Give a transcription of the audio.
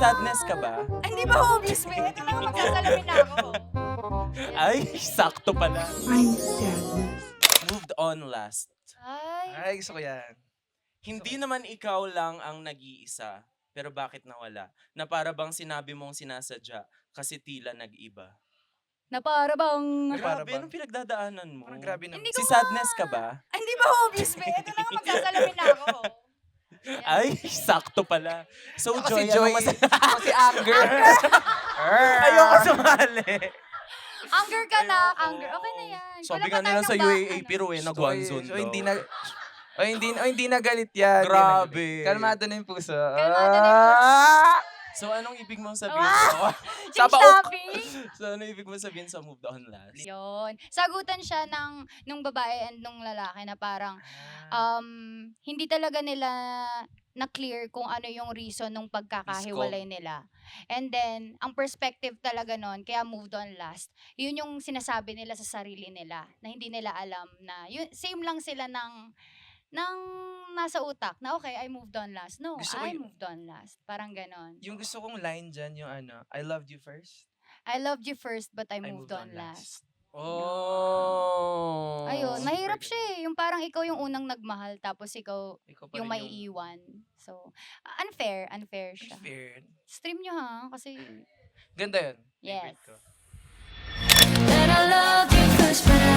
sadness ka ba? Ay, hindi ba obvious, be? Ito na nga, magsasalamin na ako. Ay, sakto pala. I'm sadness. Moved on last. Ay, Ay, gusto ko yan. Hindi naman ikaw lang ang nag-iisa. Pero bakit nawala? Na para bang sinabi mong sinasadya kasi tila nag-iba. na para bang... Para Grabe, bang- anong pinagdadaanan mo? Parang grabe naman. Hindi Si ko sadness ka ba? Ay, hindi ba obvious, be? Ito na nga, magsasalamin na ako. Ay, sakto pala. So, Ako Joy, si Joy, ako si Anger. Ayoko sumali. Anger ka na, Ayoko. anger. Okay na yan. Sabi Wala nga pa tayo nila ng sa ba- UAAP, pero ano? nag-one-zone So, daw. hindi na galit yan. Grabe. Kalmado na yung puso. Kalmado na yung puso. So, anong ibig mong sabihin? Ah! Sa Change baok. topic. So, anong ibig mong sabihin sa moved on last? Yun. Sagutan siya nung babae and nung lalaki na parang hindi talaga nila na-clear kung ano yung reason nung pagkakahiwalay nila. And then, ang perspective talaga nun, kaya moved on last, yun yung sinasabi nila sa sarili nila, na hindi nila alam na, yun, same lang sila ng nasa utak, na okay, I moved on last. No, Gusto ko I yun. moved on last. Parang ganon. Yung gusto kong line dyan, yung ano, I loved you first. I loved you first, but I I moved on last. Oh. Ayun, Super mahirap good. siya eh. Yung parang ikaw yung unang nagmahal, tapos ikaw Ikaw pa yung rin maiiwan. So, unfair siya. Fair. Stream nyo ha, kasi Ganda yun. Yes. Favorite ko. That I love you first, but